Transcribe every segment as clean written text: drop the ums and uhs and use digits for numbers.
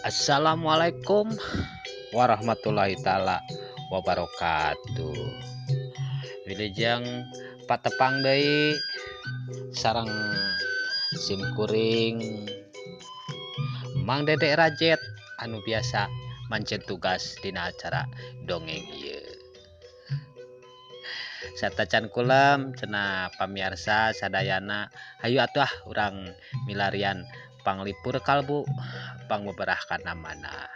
Assalamualaikum warahmatullahi taala wabarakatuh. Wilujeng patepang deui sareng sim kuring Mang Dedek Rajet anu biasa mancen tugas dina acara dongeng ieu. Satacan kulam cenah pamiarsa sadayana hayu atuh urang milarian panglipur kalbu pangbeberah kana mana.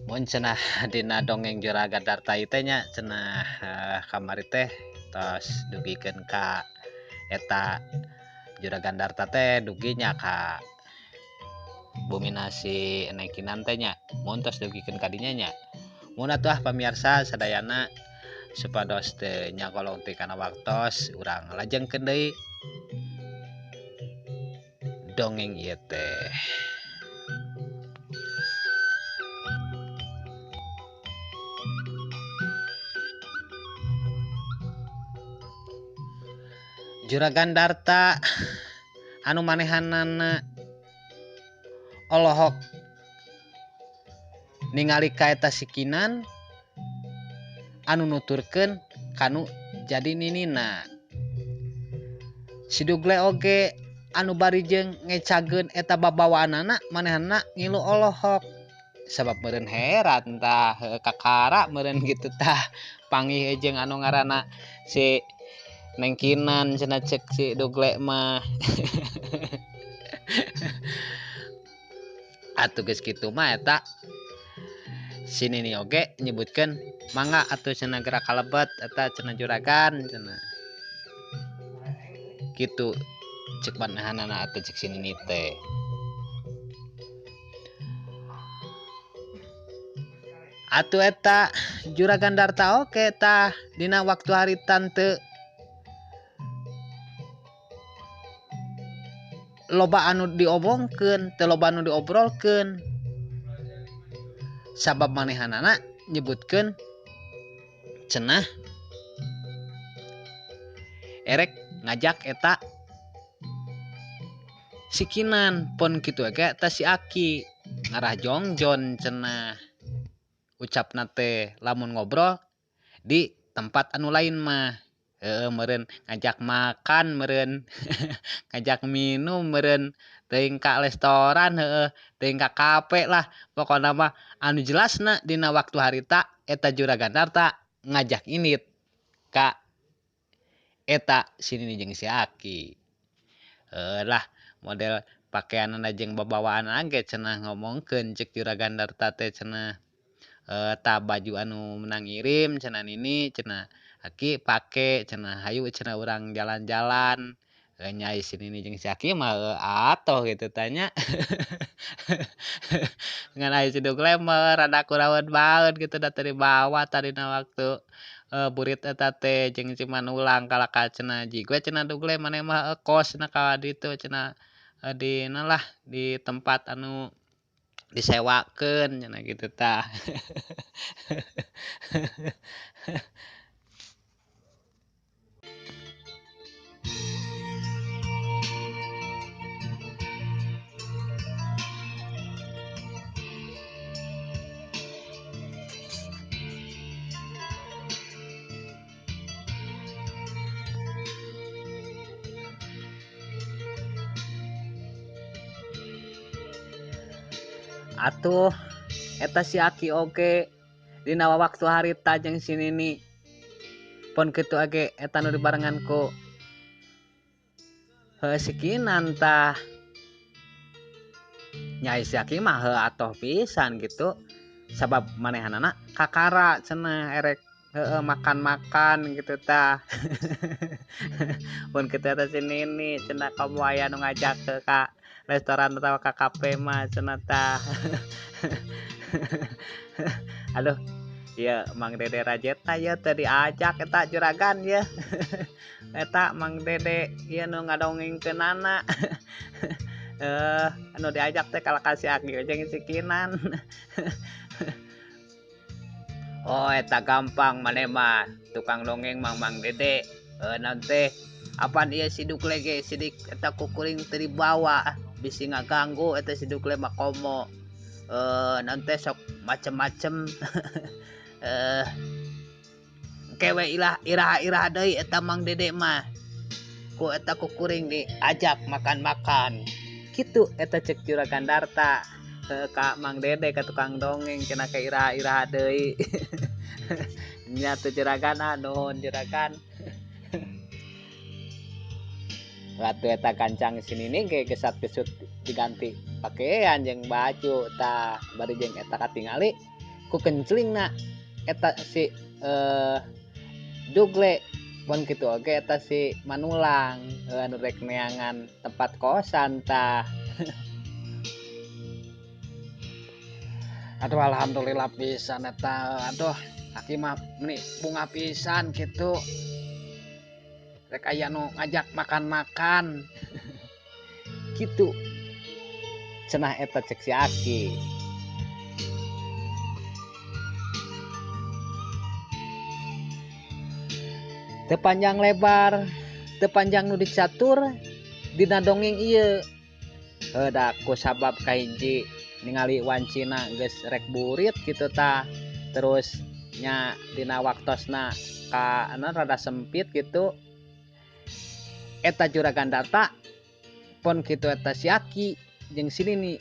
Mun cenah dina dongeng Juragan Darta teh nya cenah kamari teh tos dugikeun ka eta Juragan Darta teh duginya ka bumina si Neng Kinan teh nya mun tos dugikeun ka dinya nya. Mun atuh pamirsa sadayana supados teu nyagolong ti kana waktos urang lajengkeun deui dongeng ieu teh. Juragan Darta anu manehanana olohok ningali ka eta si Kinan anu nuturkeun kanu jadi ninina. Si Dugle oge anu bari jeung ngecageun eta babawaanana manehanna ngilu olohok. Sabab meureun heran tah kakara meureun kitu tah panggih jeung anu ngaranna si Neng Kinan cenah ceuk si Dugle mah. Atuh geus kitu mah eta si Nini oge nyebutkeun mangga atuh cenah geura kalebet eta cenah juragan cenah. Kitu ceuk manehanana atuh ceuk si Nini teh. Atuh eta Juragan Darta oge tah dina waktu haritan teu loba anu diomongkeun, teu loba anu diobrolkeun. Sabab manehanana nyebutkeun cenah erek ngajak eta si Kinan pon kitu ge eta si Aki ngarah jongjon cenah ucapna teh lamun ngobrol di tempat anu lain mah. Meureun ngajak makan meureun ngajak minum meureun teuing ka restoran teuing ka kafe lah pokona mah anu jelasna dina waktu harita eta Juragan Darta ngajak indit ka eta si Nini jeung si Aki. Lah model pakeanana jeung babawaanna ge cenah ngomongkeun ceuk Juragan Darta teh cenah ta baju anu meunang ngirim cenah Nini cenah Aki pake cenah hayu cenah urang jalan-jalan. Nyai si Nini jeung si Aki mah atoh kitu tah nya. Ngan aya si Dugle mah rada kuraweun baeud kitu da teu dibawa tah dina waktu burit eta teh jeung si Manulang kalaka cenah jigue cenah Dugle maneh mah kos cenah ka ditu cenah dina lah di tempat anu disewakeun cenah kitu tah. Atuh eta si Aki oge dina waktu harita jeung si Nini pon kitu age eta nu dibarengan ku si Kinan tah. Nyai si Aki mah atoh pisan gitu sabab manehanana kakara cenah erek makan-makan gitu tah. Pun kitu eta si Nini cenah komo aya nu ngajak ka restoran atawa ka kafe mah cenah tah. Aduh ieu Mang Dede Rajet tah ieu teu diajak eta juragan ieu. Eta Mang Dede ieu nu ngadongengkeunana. Anu diajak teh kalaka si Aki jeung si Kinan. Oh eta gampang maneh mah tukang dongeng Mang Dede. Naon teh apaan ieu si Dugle ge sidik eta kukuring teu dibawa. bisi ngaganggu eta si Dugle makomo nanti sok macem-macem eh kewe iraha deui eta Mang Dede mah ku eta kukuring diajak makan-makan kitu eta cek Juragan Darta ka Mang Dede ka tukang dongeng cenah ke iraha deui nya teu Juragan nuhun Juragan. Waktu eta kancang sinini ge gesat-gesut diganti pakaian jeung baju tah bari jeung eta katingali ku kenclingna eta si Dugle pon kitu oge eta si Manulang anu rek neangan tempat kosan tah. Aduh alhamdulillah pisan eta aduh aki mah meni bunga pisan kitu rek aya nu ngajak makan-makan kitu cenah eta cek si Aki. Teu panjang lebar teu panjang nu dicatur dina dongeng ieu da ku sabab kahiji ningali wancina geus rek burit kitu tah terus nya dina waktosna ka rada sempit gitu eta Juragan Darta pon kitu eta si Aki jeung si Nini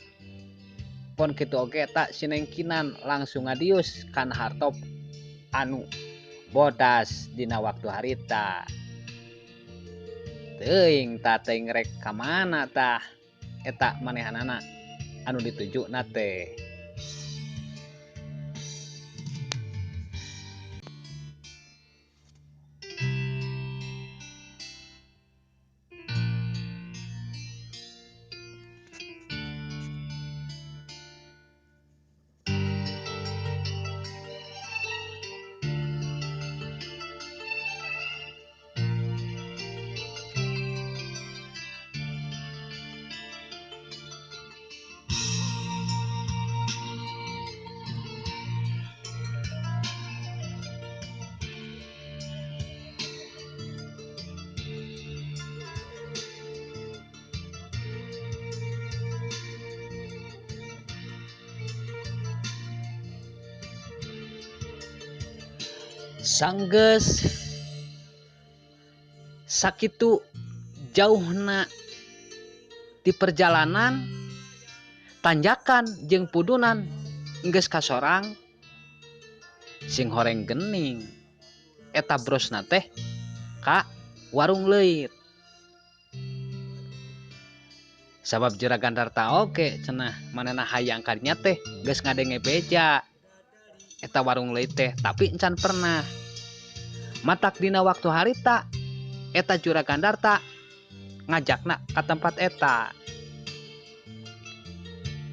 pon kitu oge eta sinengkinan langsung ngadius kana hartop anu bodas dina waktu harita teuing tah teuing rek ka mana tah eta manehanana anu ditujuna teh. Sanggeus sakitu jauhna di perjalanan tanjakan jeung pudunan geus kasorang sing horeng gening eta brosna teh ka warung leuit sabab Juragan Darta oge cenah manehna hayang kadinya teh geus ngadenge beja eta warung leuit teh tapi encan pernah matak dina waktu harita eta Juragan Darta ngajakna ka tempat eta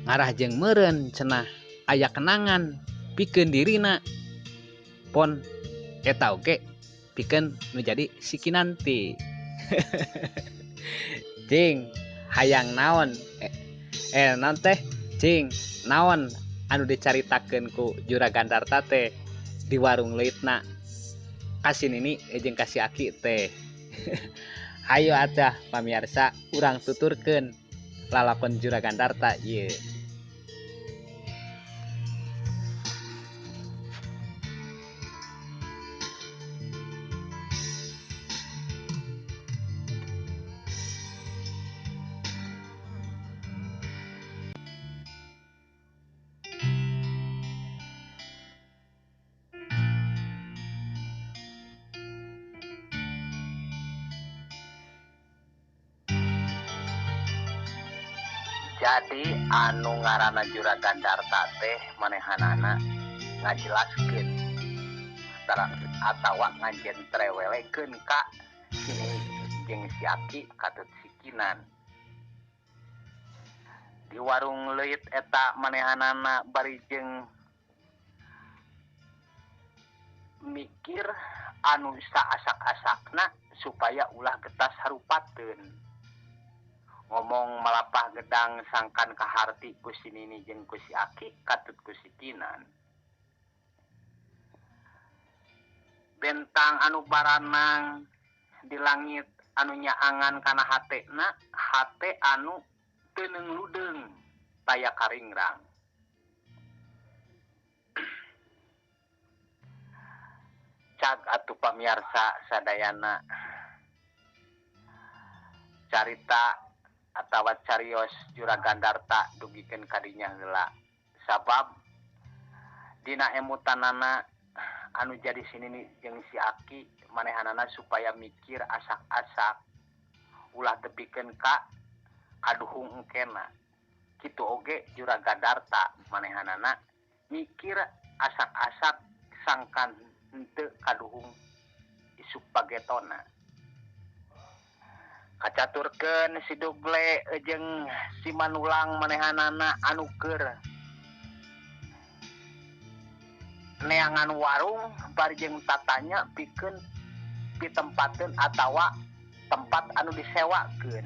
ngarah jeung meureun cenah aya kenangan pikeun dirina pon eta oge pikeun nu jadi si Kinanti. Cing hayang naon naon teh cing naon anu dicaritakeun ku Juragan Darta teh di warung leutna kasin ini jeung kasih Aki teh. Hayo atuh pamirsa urang tuturkeun lalakon Juragan Darta ieu. Jadi anu ngaranna Juragan Darta teh manehanana ngajelaskeun atawa ngajentrewelekeun ka sini jeung si Aki katut si Kinan. Di warung leuit eta manehanana bari jeung mikir anu saasak-asakna supaya ulah getas harupateun. Ngomong malapah gedang sangkan kaharti ku si Nini jeung ku si Aki katut ku si Kinan. Bentang anu baranang di langit anu nyaangan kana hatena hate anu teneng ludeng taya karingrang. Cag atuh pamiarsa sadayana carita atawa carios Juragan Darta dugikeun kadinya heula. Sabab dina emutanana anu jadi sinini jeung si Aki manehanana supaya mikir asak-asak ulah tepikeun ka kaduhung engkena. Kitu oge Juragan Darta manehanana mikir asak-asak sangkan henteu kaduhung isuk pagetona. Kacaturkeun si Dugle jeung si Manulang manehanana anu keur neangan warung bari jeung tatanya pikeun pitempateun atawa tempat anu disewakeun.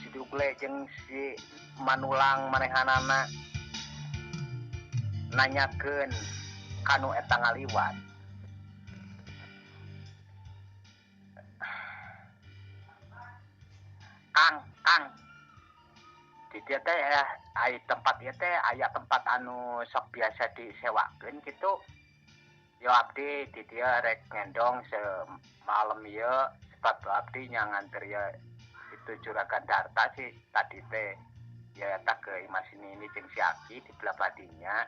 Si Dugle jeung si Manulang manehanana nanyakeun kanu eta ngaliwat. Kang, di dieu teh aya tempat ieu teh aya tempat anu sok biasa disewakeun kitu. Yo abdi di dieu rek ngendong semalem ieu sepatu abdi nya nganter ieu itu Juragan Darta sih tadi teh ya eta ke Imasini ini jeung si Aki di belah badinya.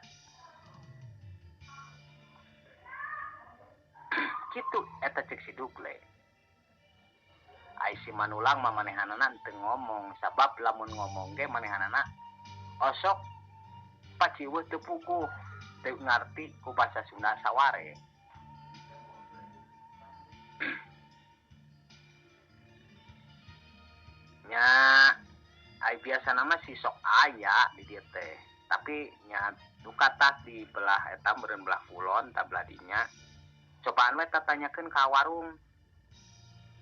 Kitu eta cek si Dugle. Ai si Manulang mah manehanana teu ngomong sabab lamun ngomong ge manehanana osok paciweuh teu puguh teu ngarti ku basa Sunda saware. Nya ai biasana mah si sok aya di dieu teh tapi nya dukatak di belah eta meureun belah kulon ta belah dinya cobaan we tatanyakeun ka warung.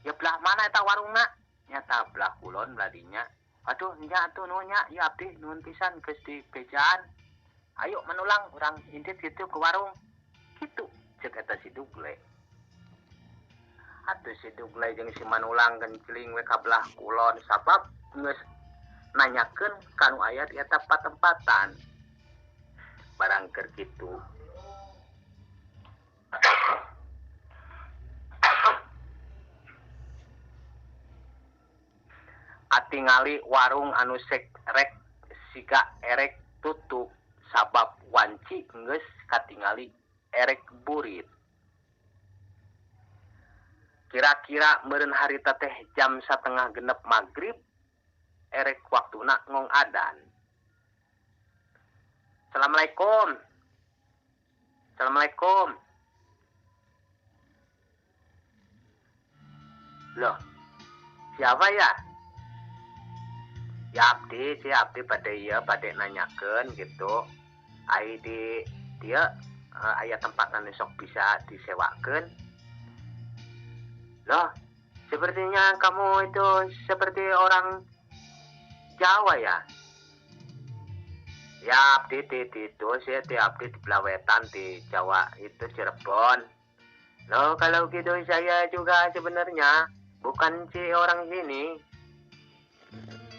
Ya belah mana eta warungna? Nyata belah kulon belah dinya. Aduh nya atuh nuhun nya, ya abdi nuhun pisan geus di bejaan. Ayo Manulang urang indit kitu ke warung. Kitu ceuk eta si Dugle. Atuh si Dugle jeung si Manulang gencling we ka belah kulon sabab geus nanyakeun kanu aya di eta patempatan. Barang keur kitu atingali warung anu rek siga erek tutup sabab wanci geus katingali erek burit. Kira-kira meureun harita teh jam 5:30 magrib erek waktuna ngong adan. Assalamualaikum. Assalamualaikum. Loh, siapa ya? Ya abdi, si abdi pada iya pada nanyakeun gitu. Ai di dia aya tempat anu sok bisa disewakeun. Loh, sepertinya kamu itu seperti orang Jawa ya? Ya abdi itu sih di abdi di Belawetan di Jawa itu Cirebon. Loh kalau gitu saya juga sebenarnya bukan si orang sini.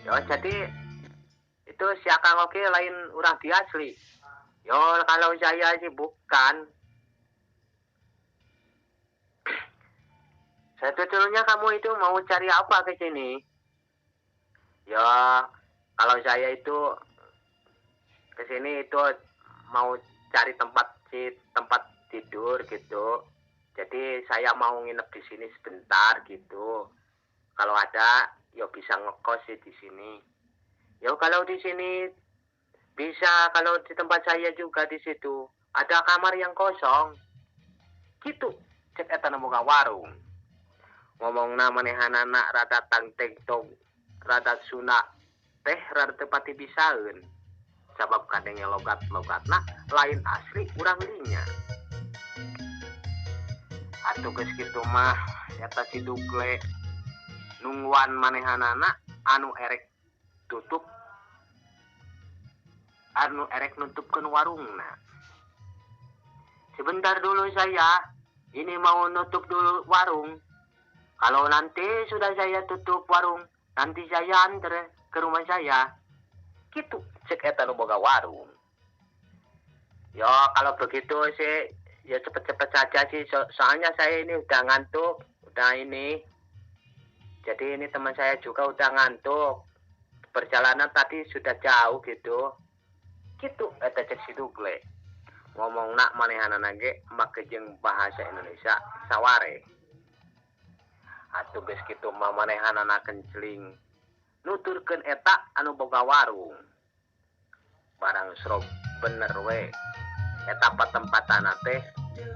Yo jadi itu si Akang Oki lain orang di asli. Yo kalau saya sih bukan. Sebetulnya kamu itu mau cari apa ke sini? Ya kalau saya itu ke sini itu mau cari tempat tidur gitu. Jadi saya mau nginep di sini sebentar gitu. Kalau ada, yo bisa ngekos sih di sini. Yo kalau di sini bisa, kalau di tempat saya juga di situ ada kamar yang kosong. Gitu, cek eta boga warung. Ngomongna manehanana rada tangteng-tong, rada Sunda teh rada tepati bisaeun. Sabab kadenge logat-logatna lain asli urang linya. Atuh geus kitu mah eta si Dugle nungguan manehanana anu erek nutupkeun warungna. Sebentar dulu saya, ini mau nutup dulu warung. Kalau nanti sudah saya tutup warung, nanti saya antar ke rumah saya. Gitu cek eta nu boga warung. Ya kalau begitu sih ya cepet-cepet saja sih, soalnya saya ini udah ngantuk, udah ini. Jadi ini teman saya juga udah ngantuk. Perjalanan tadi sudah jauh gitu. Gitu eta cek si Dugle. Ngomong nak manehanana ge make jeung bahasa Indonesia saware. Atuh geus kitu mah manehanana kenceling. Nuturkeun eta anu boga warung. Barang srog bener we. Eta patempatana teh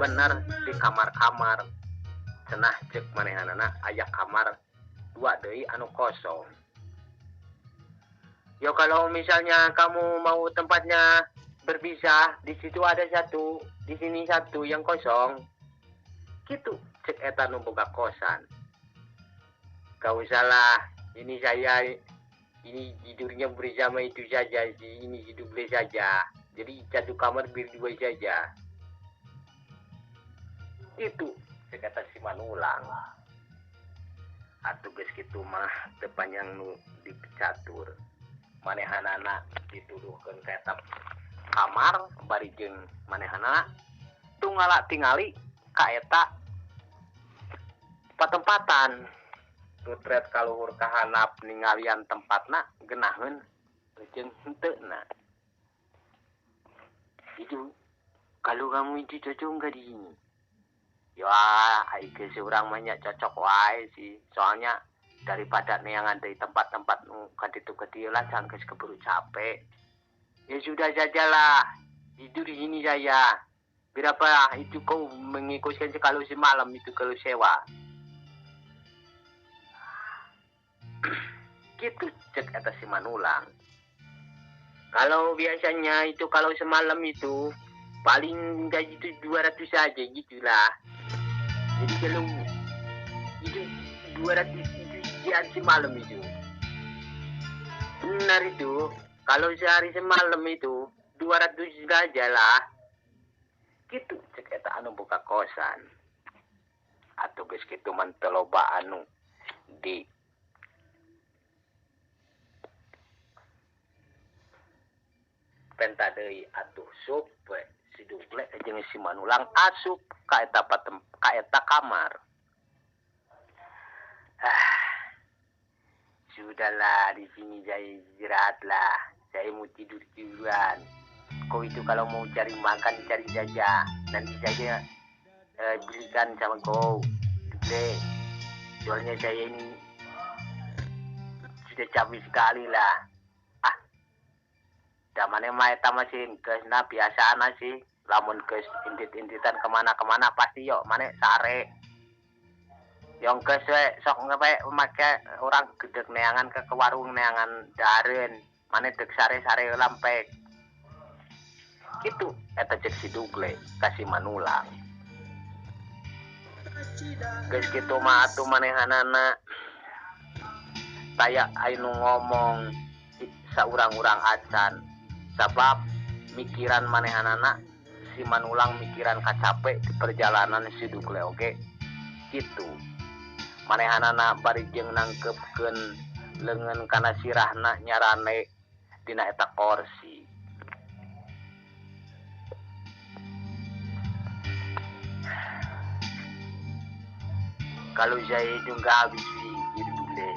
bener di kamar-kamar. Cenah cek manehanana aya kamar 2 deui anu kosong. Ya kalau misalnya kamu mau tempatnya berpisah, di situ ada satu, di sini satu yang kosong. Gitu cek eta nu boga kosan. Gak usah lah, ini saya ini tidurnya bersama itu saja, ini hidup saja. Jadi satu kamar berdua saja. Itu cek eta si Manulang. Atuh geus kitu mah depan yang nu dicatur. Manehanana dituduhkeun ka eta kamar bari jeung manehanana tunggalak tingali ka eta patempatan. Tutret kaluhur ka handap ningalian tempatna geunaheun jeung henteuna. Itu kalau kamu itu cocok enggak di sini? Ya, aing seurang mah nya cocok wae sih. Soalnya daripada neangan dari tempat-tempat nu kaditu-kadieu lah can geus keburu capek. Ya sudah sajalah. Tidur di sini saya. Berapa itu kau mengikutkan kalau semalam itu kalau sewa? Gitu cek atas si Manulang. Kalau biasanya itu kalau semalam itu paling gaji itu 200 saja gitulah. Jadi kalau itu 200 itu sekian semalam itu. Benar itu. Kalau sehari semalam itu 200 saja lah. Gitu cek eta anu buka kosan. Atau geus kitu manteloba anu di penta deui atuh sup we si Dugle jeung si Manulang asup ka eta kamar. Sudahlah di sini saya istirahatlah. Saya mau tidur-tiduran. Kau itu kalau mau cari makan cari saja. Nanti saya belikan sama kau. Dugle. Soalnya saya ini sudah capek sekali lah. Damane mah eta masih geusna biasana sih. Lamun geus intit-intitan kemana-kemana pasti yo mane sare. Yang geus we sok we make urang gedeg neangan ke warung neangan dareun. Mane deg sare-sare lampek. Gitu eta cek si Dugle kasih Manulang. Geus kitu mah atuh manehanana taya anu ngomong saurang-urang acan. Sebab mikiran manehanana si Manulang mikiran kacapek di perjalanan si Dugle oge gitu. Manehanana bari jeung nangkepkeun leungeun kana sirahna nyarane dina eta kursi. Kalau saya itu nggak habis pikir Dugle.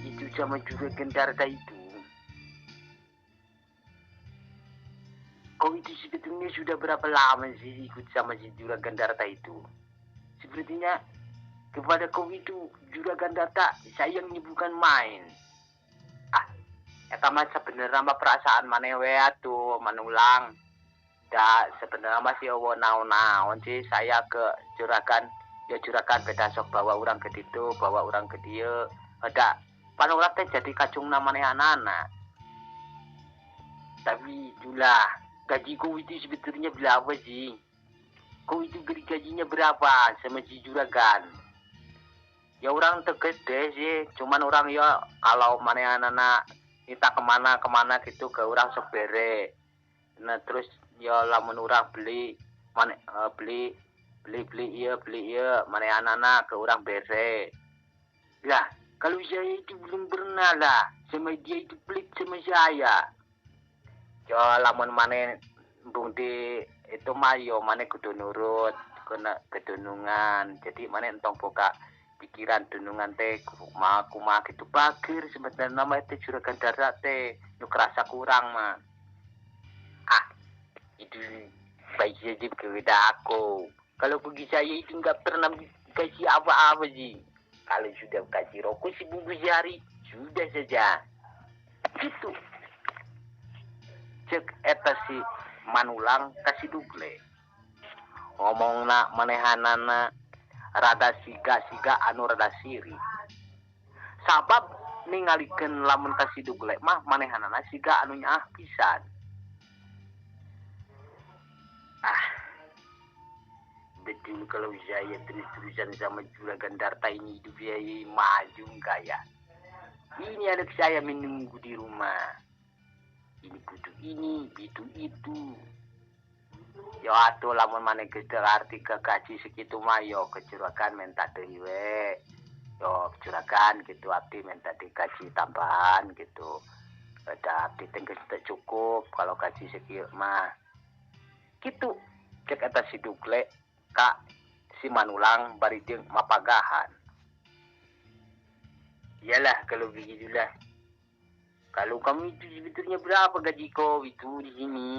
Itu sama juga Gendarta itu. Kau itu sebetulnya sudah berapa lama sih ikut sama si Juragan Darta itu? Sepertinya kepada kau itu Juragan Darta sayang bukan main. Eta mah sebenarnya mah perasaan manewe atuh Manulang. Da sebenarnya mah si eueuh naon-naon sih saya ke Juragan. Ya Juragan beda sok bawa orang ke ditu, bawa orang ke dieu. Ada panurak teh jadi kacungna manehanana. Tapi itulah gaji kau itu sebetulnya berapa sih? Kau itu beri gajinya berapa sama si Juragan? Ya orang tegede sih, cuman orang ya kalau manehanana minta kemana gitu ke orang sebere. Nah terus ya lamun orang beli iya manehanana ke orang bere. Lah, kalau saya itu belum pernah lah. Sama dia itu pelit sama saya. Yo, lamun mana bung di itu mah yo mana kudu nurut, kena kedunungan. Jadi mana entong buka pikiran dunungan teh kumah gitu bagir sebenarnya nama itu juragan darat teh. Yo kerasa kurang mah. Ah, itu baik saja kepada aku. Kalau bagi saya itu nggak pernah kasih apa-apa sih. Kalau sudah kasih rokok si bungkus jari, sudah saja. Gitu. Cek eta si manulang kasih dugle. Ngomong nak manehanana rada siga anu rada siri. Sabab ningalikeun lamun kasih dugle mah manehanana siga anu nyaah pisan. Ah, betul kalau saya terus-terusan sama juragan Darta ini hidup saya maju kaya. Ini anak saya menunggu di rumah. Ini kudu ini, itu. Yo atuh lamun maneh geus arti kekaji segitu mah yo kecurakan minta deui we. Yo kecurakan gitu abdi minta dikaji tambahan gitu. Ada abdi tenggeus teu cukup kalau gaji sekieu mah. Gitu. Cek eta si Dugle ka si Manulang bari jeung mapagahan. Iyalah kalau begitulah. Kalau kamu itu sebetulnya berapa gaji kau itu di sini?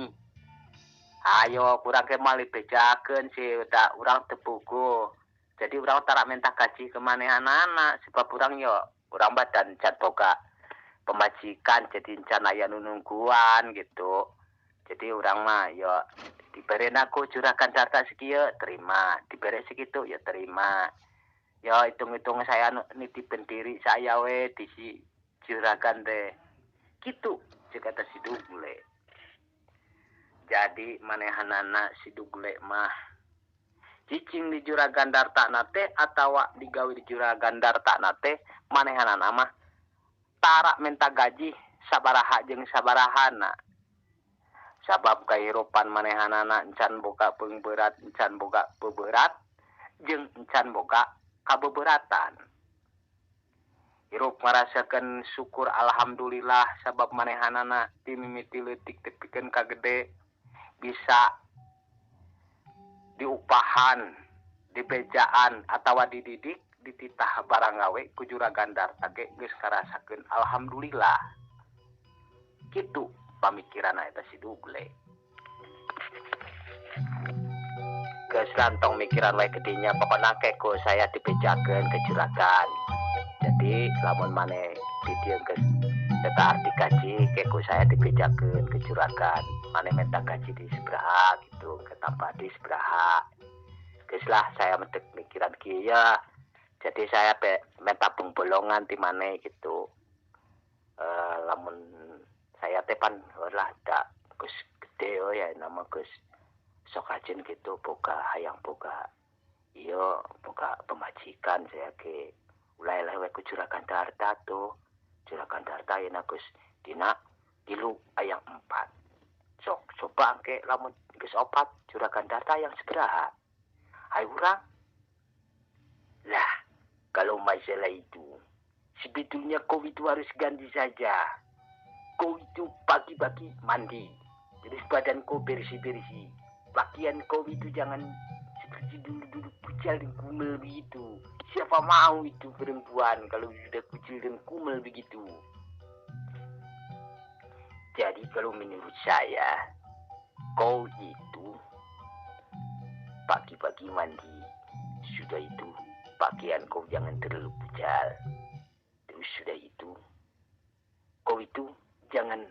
Ayo kurang kemali bejakeun sih udah urang tepugo. Jadi urang tara minta gaji ke anak-anak sebab urang yo urang badan can boga pemajikan jadi can aya nungguan gitu. Jadi urang mah yo diberen aku juragan data sekieu terima, diberi segitu ya terima. Yo hitung-hitung saya nitipin diri saya we di si juragan deh. Gitu cek kata si Dugle. Jadi manehanana si Dugle mah cicing di juragan darta nate atau digawe di juragan darta nate manehanana mah tara minta gaji sabaraha jeung sabarahana. Sabab kahirupan manehanana encan boga berat encan boga beberat jeung encan boga kabeberatan. Hirup merasakan syukur alhamdulillah sabab manehanana dimimiti leutik tepikeun ka gede bisa diupahan, dibejaan atawa dididik dititah barang gawe ku juragan darta ge geus karasakeun alhamdulillah. Kitu pamikiranna eta si Dugle. Geus lantong mikiran wae gedinya pokona keko saya dibejakeun ke juragan. Jadi lamun maneh di dieu geus eta arti gaji keko saya dibejakeun ke juragan. Maneh minta gaji di sebraha gitu, ketambah di sebraha. Geus lah saya medek mikiran kieu ya. Jadi saya minta pengbolongan di maneh gitu. Lamun saya teh pan lah da geus gede ya nama geus sok ajen gitu boga hayang boga iyo boga pemajikan saya ke ulai-ulai we ku juragan darta tuh juragan darta yeuna geus dina tilu ayang 4 sok coba ke lamun geus 4 juragan darta yang sabaraha hai urang lah kalau masalah itu sebetulnya kau itu harus ganti saja kau itu pagi-pagi mandi jadi badan kau bersih-bersih pakaian kau itu jangan seperti dulu kucil dan kumel begitu. Siapa mau itu perempuan kalau sudah kucil dan kumel begitu. Jadi kalau menurut saya, kau itu pagi-pagi mandi. Sudah itu pakaian kau jangan terlalu pucal. Terus sudah itu, kau itu jangan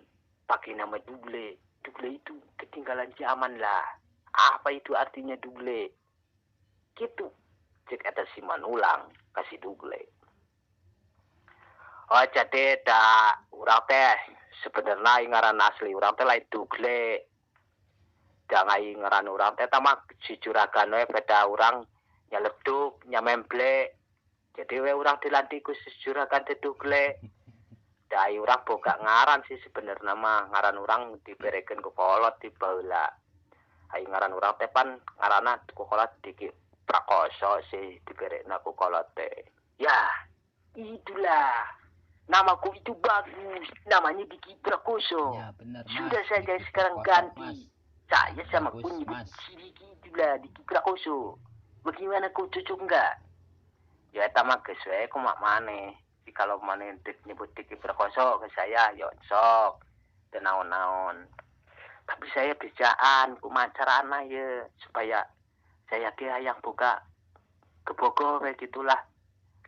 pakai nama Dugle. Dugle itu ketinggalan zaman lah. Apa itu artinya Dugle? Gitu. Cek atas si Manulang kasih Dugle. Oh jadi dah urang teh sebenarnya ngaran asli urang teh lain Dugle. Jangan ngaran urang teh tamak si juragan we beda urang nyaleduk nyamemble. Jadi we urang dilantiku si juragan teh Dugle. Dai urang boga ngaran sih sebenarnya mah ngaran urang diberekeun ku kolot di baheula. Ai ngaran urang teh pan ngaranna ku kolot Diki Prakoso sih diberekna ku kolot teh. Ya, Itulah. Namaku itu bagus. Namanya Diki Prakoso. Ya benar mas. Sudah saja Diki sekarang Prakoso, ganti. mas. Saya sama Bagus, kau nyebut mas. si Diki itulah Diki Prakoso. Bagaimana kau cocok enggak? Ya sama ke saya kau mak mana. Kalau mana nyebut Diki Prakoso ke saya, ya sok. Dan naon-naon. Tapi saya bejaan, ku macarana ya. Supaya saya kira yang buka kebogo kayak gitulah.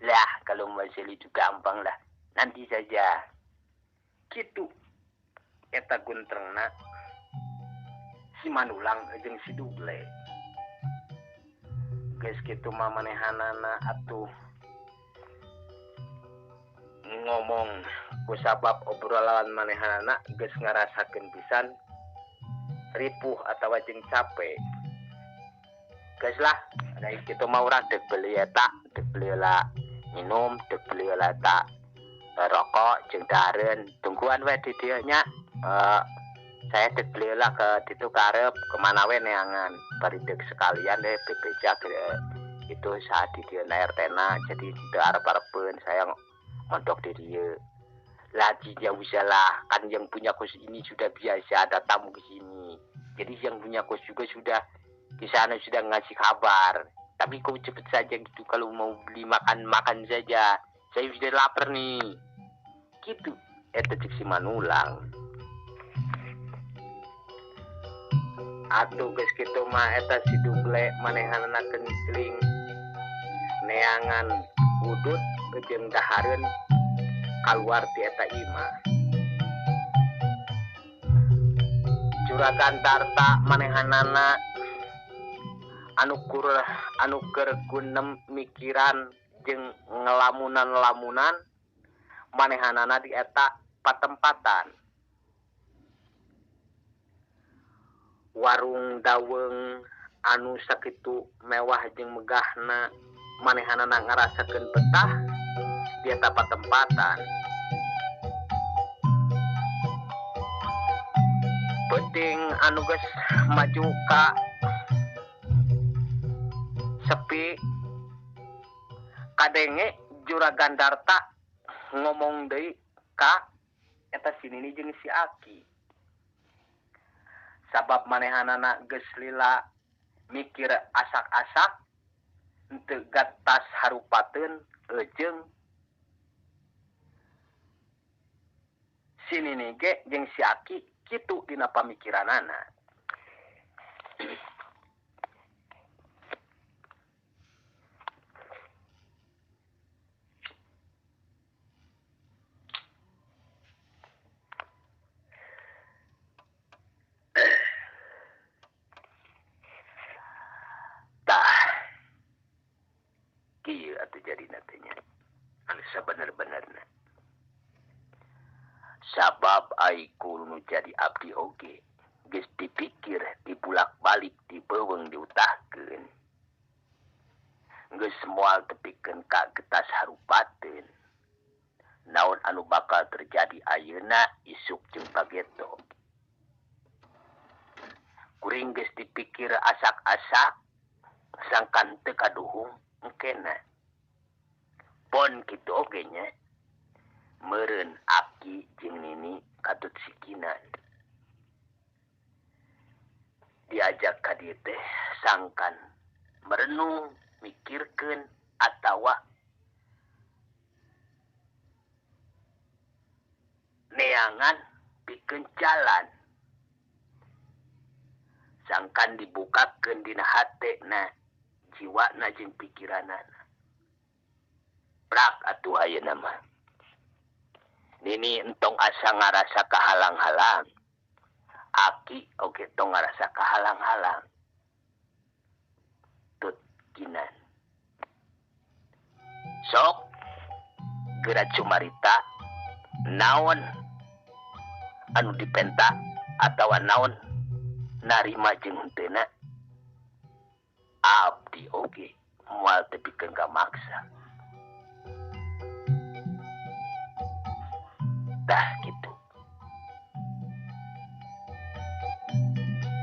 Lah, kalau masalah itu gampang lah. Nanti saja. Gitu. Eta guntrengna. Si Manulang jeung si Duble. Geus kitu mah manehanana atuh ngomong kusabab obrolan manehanana geus ngarasakeun pisan ripuh atawa jeung capek. Geus lah, ada kitu mah urang dek beli eta, dek beli lah minum, dek beli lah tak rokok jeung dareun. Tungguan we di dieu nya. Saya dek beli lah ke ditu karep kemana we neangan. Bari dek sekalian deh bebeja itu saat di dieu na RT-na jadi teu arep-arepeun saya mondok di dieu. Lajinya usalah kan yang punya kos ini sudah biasa ada tamu ke sini. Jadi yang punya kos juga sudah di sana sudah ngasih kabar. Tapi kau cepet saja gitu kalau mau beli makan saja. Saya sudah lapar nih. Gitu. Eta cek si Manulang. Atuh geus kitu mah eta si Duble manehanana kencling. Neangan udut jeung dahareun keluar di eta imah. Juragan Darta manehanana anu keur gunem mikiran jeung ngelamunan manehanana di eta patempatan. Warung daweung anu sakitu mewah jeung megahna manehanana ngarasakeun betah di eta patempatan. Penting anu geus maju ka sepi kadenge Juragan Darta ngomong deui ka eta si Nini jeung si Aki. Sabab manehanana geus lila mikir asak-asak henteu gatas harupateun jeung si Nini ge jeung si Aki kitu dina pamikiranana. Kieu atuh jadi nantinya. Anu sabener-benerna. Sabab ai kudu jadi abdi oge. Geus dipikir, dibulak-balik, dibeuweung, diutahkeun. Geus moal tepikeun ka getas harupateun. Naon anu bakal terjadi ayeuna, isuk jeung pageto. Kuring geus dipikir asak-asak, sangkan teu kaduhung engkena. Pon kitu oge nya. Meureun Aki jeung Nini katut sikinan. Diajak ka dieu teh sangkan merenung, mikirkeun atawa neangan pikeun jalan. Sangkan dibukakeun dina hatena, jiwana jeung pikiranana. Prak atuh ayeuna mah. Nini entong asa ngarasa kahalang-halang. Aki oge tong ngarasa kahalang-halang. Tut kinan. Sok geura cumarita naon anu dipenta atawa naon narima jeung henteu abdi oge moal tepikeun ka maksa. Dah gitu.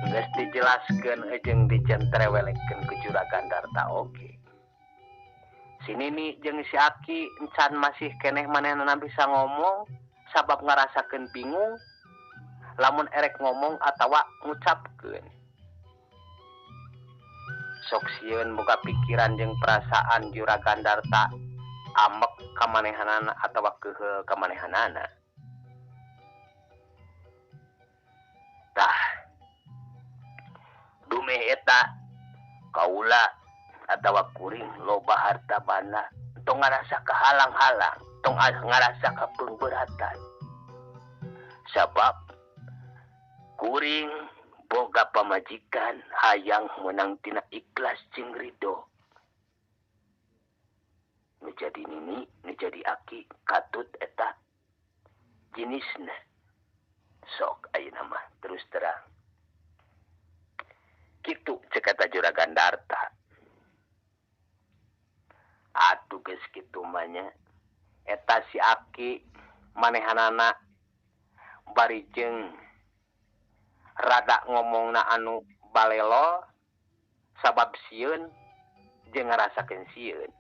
Geus dijelaskeun jeung dicentrewelekeun ku Juragan Darta oge. Si Nini jeung si Aki encan masih keneh manehna bisa ngomong sabab ngarasakeun bingung lamun erek ngomong atawa ngucapkeun. Sok sieun boga pikiran jeung perasaan Juragan Darta amek ka manehanana atawa keheul ka manehanana. Tah, dumeh eta kaula atawa kuring loba harta bana tong ngarasa kehalang-halang, tong ngarasa kepeungbeuratan. Sabab kuring boga pamajikan hayang menang tina ikhlas jeung ridho. Nu jadi Nini, nu jadi Aki katut eta jenisna. Sok ayeuna mah terus terang. Kitu ceuk eta Juragan Darta. Atuh geus kitu mah nya. Eta si Aki manehanana bari jeung rada ngomongna anu balelo sabab sieun jeung ngarasakeun sieun.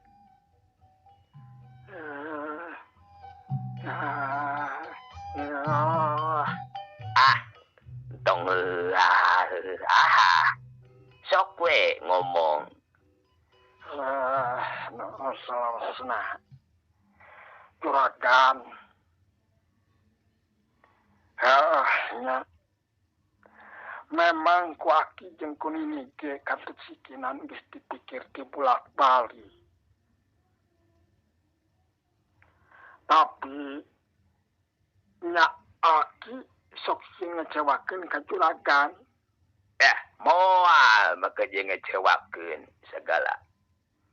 Tong sok we ngomong. Salah Juragan. Nya. Memang ku Aki jeung ku Nini ge katut sikinan geus dipikir ti bulak-balik. Tapi nya Aki sok sing ngecewakeun ka Juragan. Moal maka jeung ngecewakeun segala.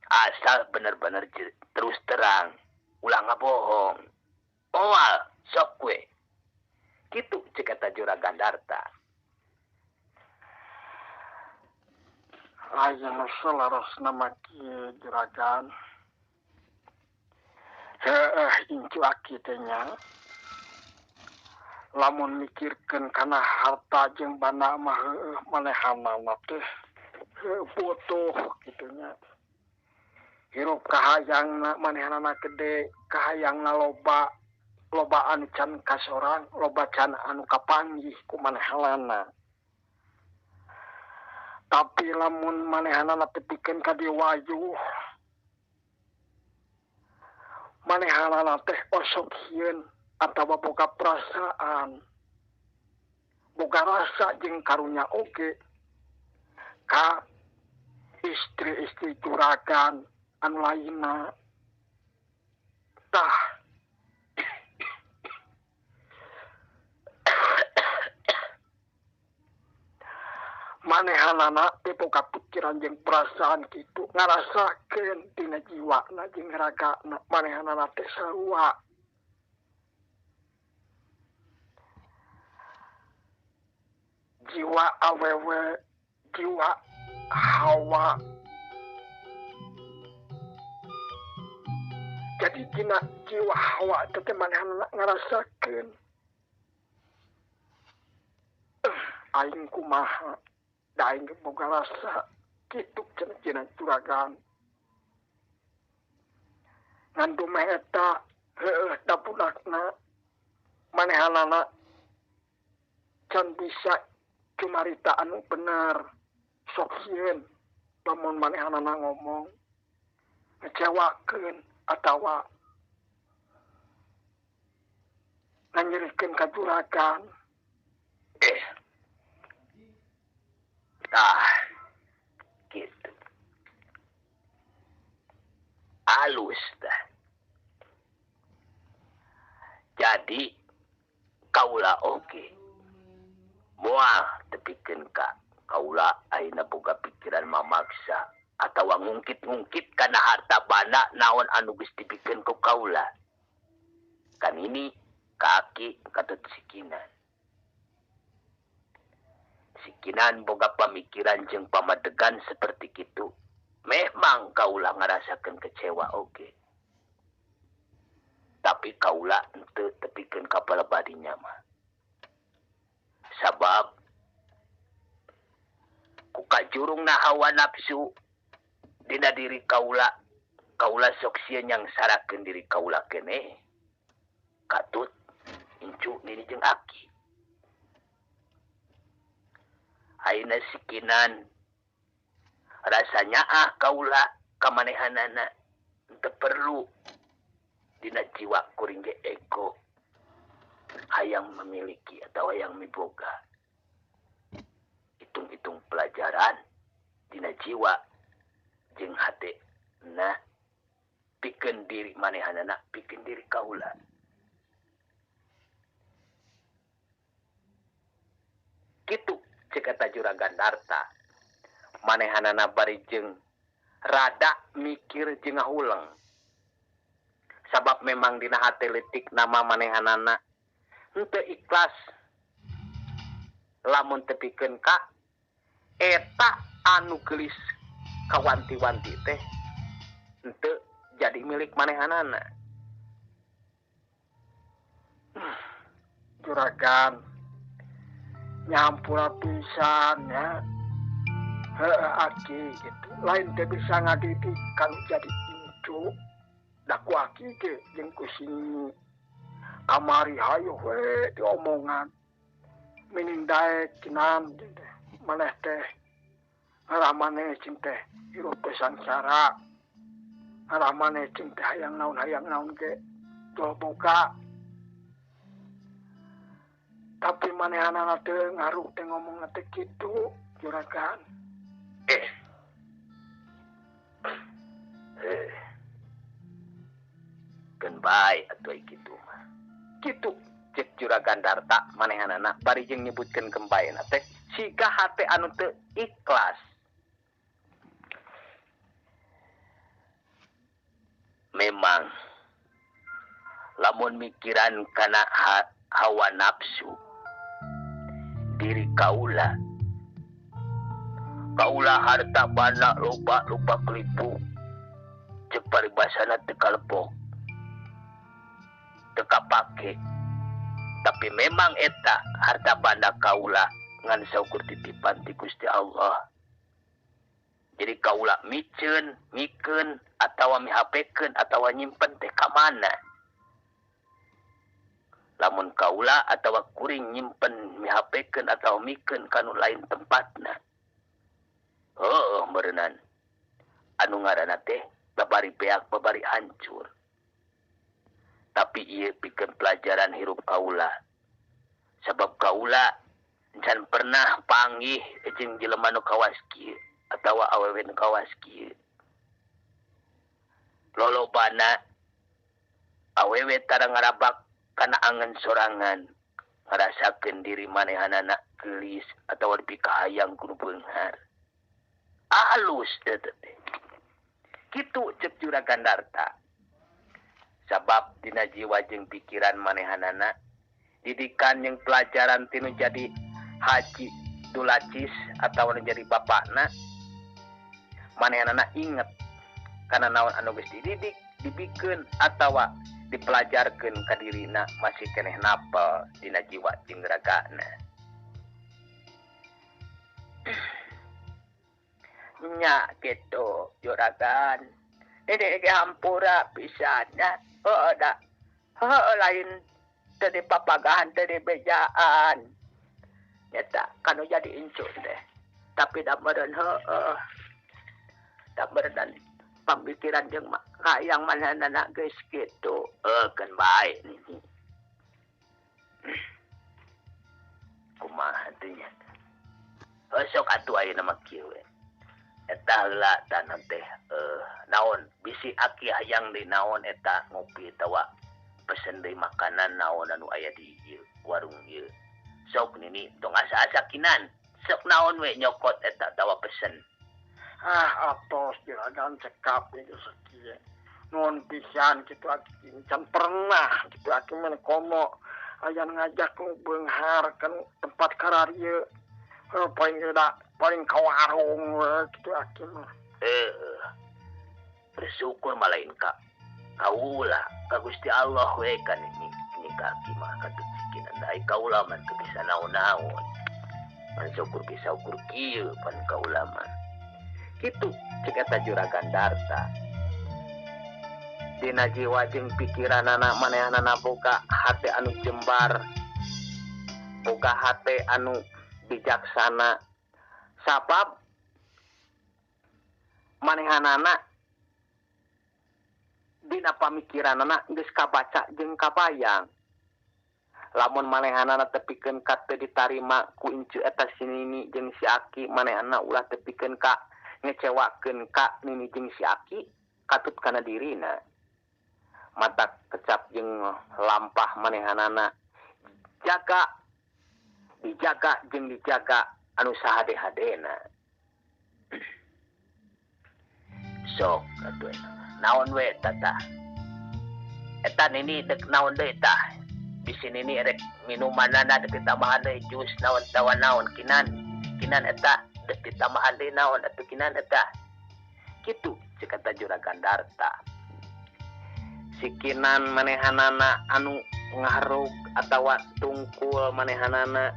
Asal bener-bener terus terang, ulah ngabohong. Moal sok we. Kitu ceuk eta Juragan Darta. Ayeuna salarosna mah kieu Juragan. Incu Aki teh nya. Lamun mikirkeun kana harta jeung bana mah manehanana teh butuh kitu nya. Hirup kahayangna manehanana gede, kahayangna loba, loba anu can kasorang, loba can anu kapanggih ku manehanana. Tapi lamun manehanana tepikeun ka dieu wayuh, manehanana teh osok hieun atawa boga perasaan, boga rasa jeung karunya oge ka istri-istri Juragan anu lainna. Tah, manehanana teh boga pikiran jeung perasaan kitu ngarasakeun tina jiwana jeung ragana manehanana teh sarua. Jiwa awewe, jiwa hawa. Jadi tina jiwa hawa teh manehanana ngarasakeun aing kumaha, da aing boga rasa kitu cenah Juragan. Ngan dumeh eta da budakna manehanana can bisa cumarita anu bener. Sok sieun lamun manehanana ngomong ngecewakeun atawa nganyerikeun ka Juragan. Gitu. Alus dah. Jadi kaula oge. Moal tepikeun ka kaula ayeuna boga pikiran mamaksa atawa ngungkit-ngungkit kana harta bana naon anu geus dipikeun ku kaula. Kan ini ka Aki katut sikinan. Sikinan boga pamikiran jeung pamadegan seperti kitu. Memang kaula ngarasakeun kecewa oge. Tapi kaula henteu tepikeun ka palebadinya mah. Sabab ku kajurungna hawa nafsu dina diri kaula kaula sok sia yang sarakeun diri kaula keneh katut incu nini jeung aki ayeuna sikinan rasanya kaula kamanehanana teu perlu dina jiwa kuring ge ego hayang memiliki atau hayang miboga hitung-hitung pelajaran dina jiwa jeung hate na pikeun diri manehanana pikeun diri kaula kitu ceuk eta Juragan Darta manehanana bari jeung rada mikir jeung ngahuleng sabab memang dina hate leutik nama manehanana henteu ikhlas lamun teu pikeun ka eta anu geulis kawanti-wanti teh henteu jadi milik manehanana. Juragan nyampura pisan ya. Heueuh aki gitu. Lain teh bisa ngadidik kan jadi incu. Da ku aki ge jeung ku sini. Kamari hayu we diomongan. Mining daek kinan teh. Maneh teh ngaramane cing teh hirup teh sangsara. Ngaramane cing teh hayang naon ge jual boga. Tapi manehanana teh ngaruh teh ngomong teh kitu, Juragan. Keun bae atuh kitu mah. Kitu cek Juragan Darta manehanana bari jeung nyebutkeun kembaena teh siga hate anu teu ikhlas. Memang lamun mikiran kana hawa nafsu diri kaula harta bana loba kelipu cek paribasana teu kalepok teu kapake tapi memang eta harta bana kaula ngan saukur titipan ti Gusti Allah jadi kaula mikeun atawa mihapekeun atawa nyimpen teh ka mana lamun kaula atawa kuring nyimpen mihapekeun atawa mikeun kanu lain tempatna meureunnan anu ngaranna teh babari beak babari hancur tapi ieu pikeun pelajaran hirup kaula sabab kaula can pernah panggih jeung jelema nu kawas kieu atawa awewe nu kawas kieu lolobana awewe tara ngarabak kana angen sorangan ngarasakeun diri manehanana geulis atawa lebih kahayang kudu beunghar alus teh kitu ceuk Juragan Darta sabab dina jiwa jeung pikiran manehanana didikan jeung pelajaran tinu jadi haji dulacis atawa jadi bapakna manehanana inget kana naon anu geus dididik dibikeun atawa dipelajarkeun ka dirina masih keneh napal dina jiwa jeung ragana. Nya gitu Juragan. Ini ge hampura pisanna. Lain teu dipapagahan teu dibejaan. Nyata kanu jadi incu teh. Tapi da meureun da meureun pamikiran jeung hayang manehna geus kitu. Keun bae nini. Kumaha teh nya. Sok atuh ayeuna mah kieu we. Eta heula tanah teh naon bisi aki hayang di naon eta ngopi tawa pesen deui makanan naon anu aya di ieu warung ieu. Sok nini tong asa-asa kinan. Sok naon we nyokot eta tawa pesen. Atos Juragan cekap itu sakieu. Nuhun pisan kitu aki can pernah kitu aki mah komo aya ngajak ku beunghar kan tempat kararieu. Paling ka warung kitu aki mah. Bersyukur malain ka kaula ka Gusti Allah we kan ini kaki mah katut sikinan ai kaula mah teu bisa naon-naon. Pan syukur bisa ukur kieu pan kaula mah. Kitu ceuk eta Juragan Darta. dina jiwa jeung pikiranana manehanana boga hate anu jembar, boga hate anu bijaksana, sabab manehanana dina pamikiranana geus kabaca jeung kabayang. Lamun manehanana tepikeun ka teu ditarima ku incu eta si Nini jeung si Aki, manehanana ulah tepikeun ka ngecewakeun ka Nini jeung si Aki katut kana dirina. Mata kecap jeung lampah manehanana jaga, dijaga jeung dijaga anu sahade-hadena. Sok atuh naon we tata. Eta Nini dek naon deui tah? Bisi Nini rek minumanana dek ditambahan deui jus naon tawan naon kinan eta dek ditambahan deui naon atuh kinan eta. Kitu ceuk eta Juragan Darta. Si Kinan manehanana anu ngaharug atawa tungkul manehanana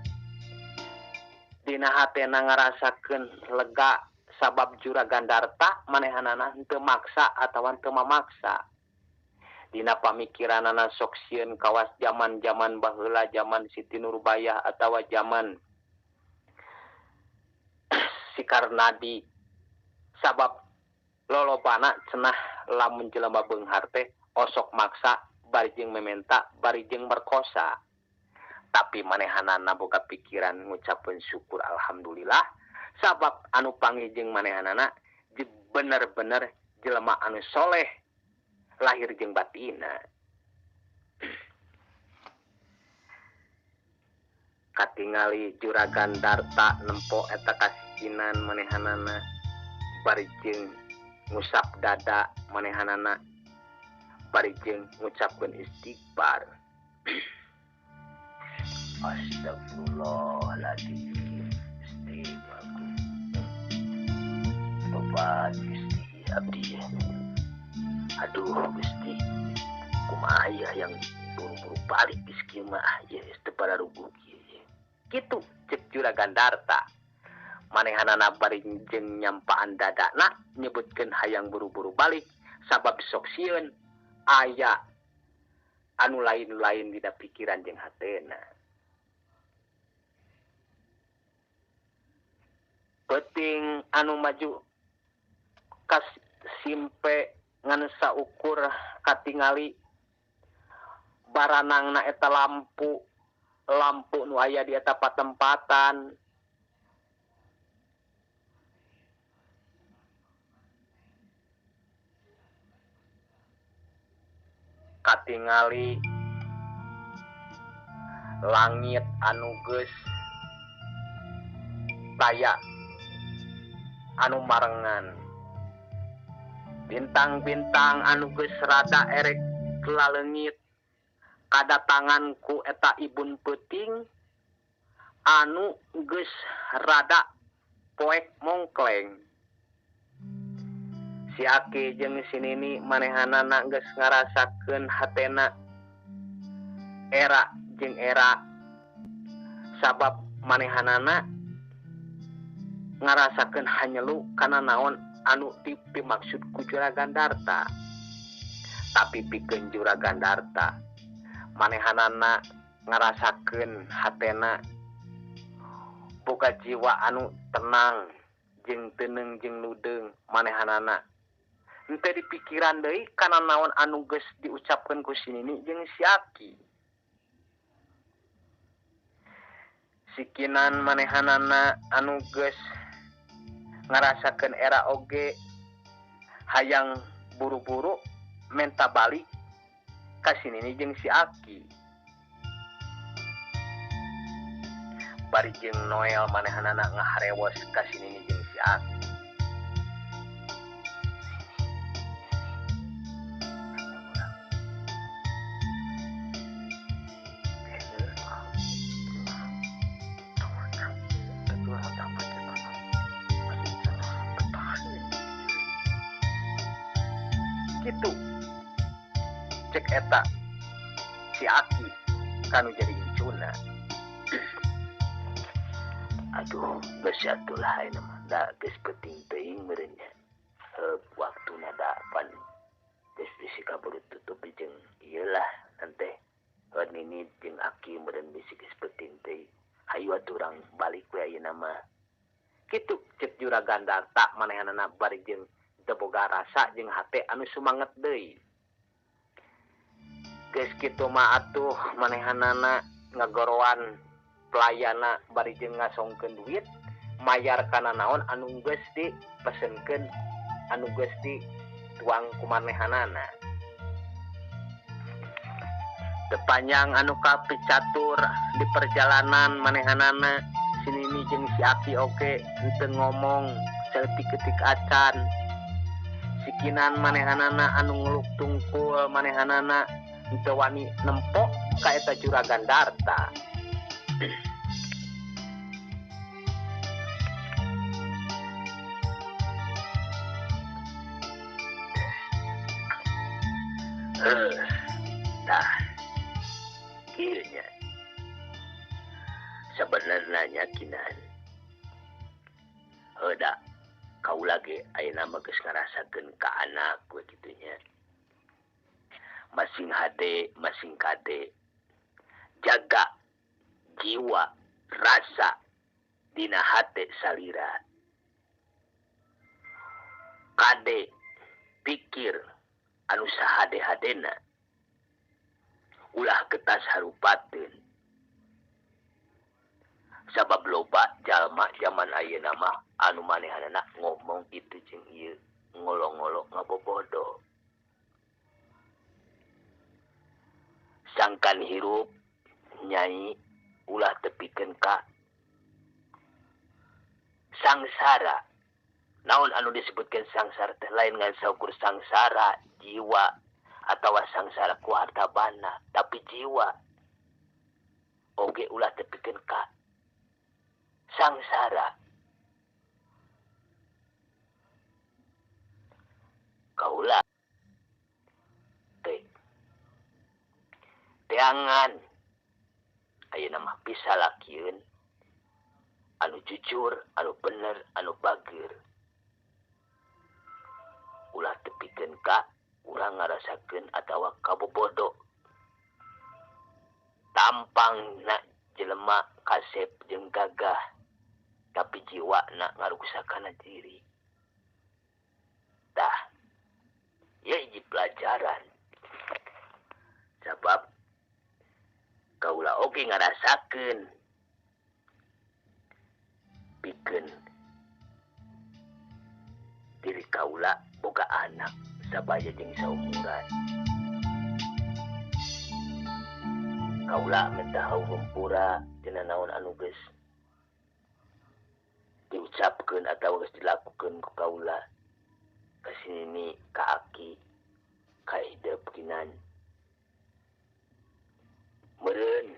dina hatena ngarasakeun lega sabab Juragan Darta manehanana henteu maksa atawa henteu mamaksa. Dina pamikiranana sok sieun kawas zaman-zaman baheula, zaman Siti Nurbaya atawa zaman si Karnadi. Sabab lolobana cenah lamun jelema beunghar teh osok maksa bari jeung mementa, bari jeung merkosa. Tapi manehanana boga pikiran ngucapkeun syukur alhamdulillah sabab anu panggih jeung manehanana bener-bener jelema anu soleh lahir jeung batina. Katingali Juragan Darta nempo eta kasikinan manehanana bari jeung ngusap dada manehanana bari jeung ngucapkeun istighfar. Astagfirullahaladzim. Istighfar. Bapak Gusti abdi. Aduh Gusti, kumaha yang buru-buru balik geus kieu mah ye teu pada ruguh kieu. Kitu ceuk Juragan Darta. Manehanana bari jeung nyampaan dadana nyebutkeun hayang buru-buru balik sabab sok sieun aya anu lain-lain dina pikiran jeung hatena. Penting anu maju kas simpe ngan saukur katingali baranangna eta lampu nu aya di eta patempatan. Katingali langit anu geus taya anu marengan. Bintang-bintang anu geus rada erek laleungit kadatangan ku eta ibun peuting anu geus rada poek mongkleng. Si Aki jeung si Nini manehanana geus ngarasakeun hatena era jeung era sabab manehanana ngarasakeun hanyelu kana naon anu dimaksud ku Juragan Darta. Tapi pikeun Juragan Darta manehanana ngarasakeun hatena boga jiwa anu tenang jeung teuneng jeung ludeung. Manehanana henteu dipikiran deui kana naon anu geus diucapkeun ku si Nini jeung si Aki. Si Kinan manehanana anu geus ngarasakeun era oge hayang buru-buru menta balik ka si Nini jeung si Aki. Bari jeung Noel manehanana ngaharewos ka si Nini jeung si Aki. Kitu cek eta si Aki kanu jadi incuna. Aduh geus atulah ayeuna mah da geus penting teuing meureun nya. Waktuna da pan geus bisi kaburu tutup jeung iyalah nanti nini jeung aki meureun bisi geus penting teh hayu atuh urang balik we ayeuna mah kitu cek Juragan Darta manehanana bari jeung teu boga rasa jeung hate anu sumanget deui geus kitu mah atuh manehanana ngagorowan pelayana bari jeung ngasongkeun duit mayar kana naon anu geus dipesenkeun anu geus dituang ku manehanana sepanjang anu kapicatur di perjalanan manehanana sinini jeung si Aki oge henteu ngomong saeutik-eutik acan sikinan manehanana anu ngeluk tungkul manehanana henteu wani nempok ka eta Juragan Darta nah kieu nya sebenarnya nyakinan heuda kaula ge ayeuna mah geus ngarasakeun ka anak we kitu nya masing hade masing kade jaga jiwa rasa dina hate salira kade pikir anu sahade-hadena ulah getas harupateun sabab loba jalma zaman ayeuna mah anu manehanana ngomong itu jeung ieu ngolong-ngolong ngabobodo sangkan hirup nyai ulah tepikeun ka sangsara naon anu disebutkeun sangsara teh lain ngan saukur sangsara jiwa atawa sangsara ku harta bana tapi jiwa oge ulah tepikeun ka sangsara kaula teh teangan ayeuna mah bisa lakieun anu jujur anu bener anu bageur ulah tepikeun ka urang ngarasakeun atawa kabobodo tampangna jelema kasep jeung gagah tapi jiwana ngarugsakana diri tah ya hiji pelajaran sabab kaula oge ngarasakeun pikeun diri kaula boga anak sabaya jeung saumuran kaula mentahau gempura cenah naon anu geus diucapkeun atawa geus dilakukeun ku kaula ka sinini ka Aki ka hideep kinan meureun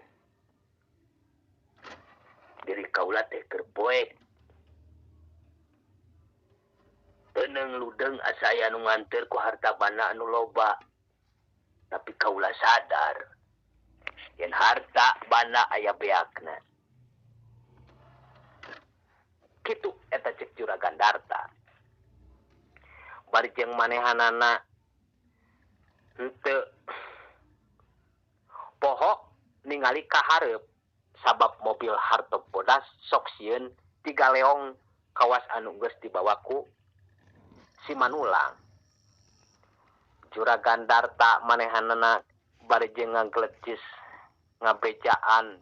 diri kaula teh keur poek teuneng ludeng asa aya anu nganteur ku harta bana anu loba tapi kaula sadar yen harta bana aya beakna kitu eta cek Juragan Darta bari jeung manehanana henteu poho ningali ka hareup sabab mobil hartop bodas sok sieun tigaleong kawas anu geus dibawaku si Manulang Juragan Darta manehanana bari jeung ngaglecis ngabejaan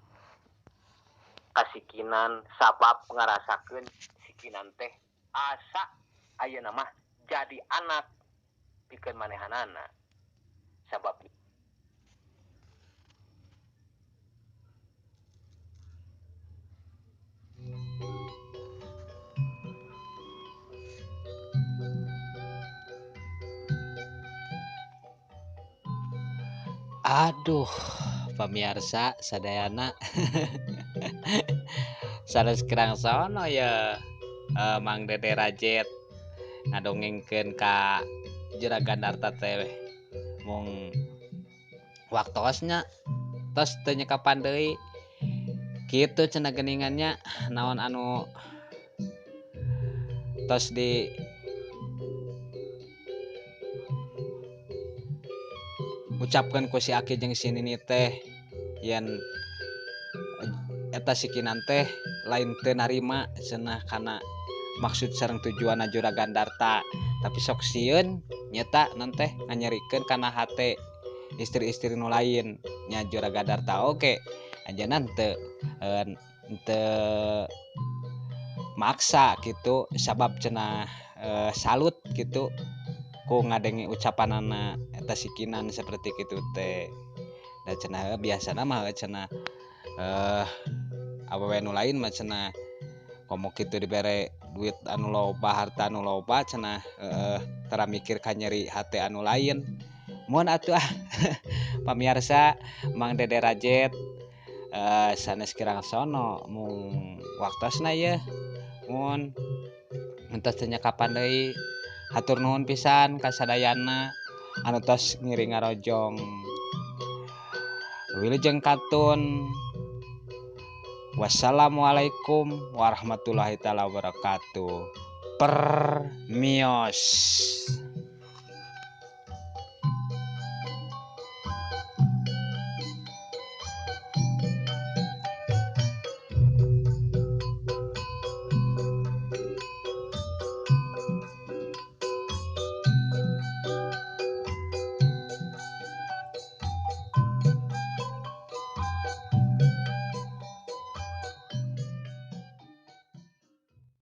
kasikinan sabab ngarasakeun sikinan teh asa ayeuna mah jadi anak pikeun manehanana sabab Aduh, pamirsa sadayana sanes kirang sono ya Mang Dede Rajet ngadongengkeun ka Juragan Darta teh mung waktosnya tos teu nyekapan deui kitu cenah geuningannya naon anu tos di ucapkan ku si Aki jeung si Nini teh yen eta si Kinan teh lain teu narima cenah kana maksud sareng tujuanna Juragan Darta tapi sok sieun nyata nanti nganyerikeun kana hate istri-istri nu lain nya Juragan Darta oke anjeunna teu maksa gitu sabab cenah salut gitu ku ngadengi ucapanana eta si Kinan seperti kitu teh da cenah biasana mah cenah awewe nu lain mah cenah komo kitu dibere duit anu loba harta anu loba cenah tara mikir ka nyeri hate anu lain mun atuh pamirsa Mang Dede Rajet sanes kirang sono mung waktosna ye mun entos teu kapan deui hatur nuhun pisan ka sadayana anu tos ngiring ngarojong wilujeng katun. Wassalamualaikum warahmatullahi taala wabarakatuh. Permios.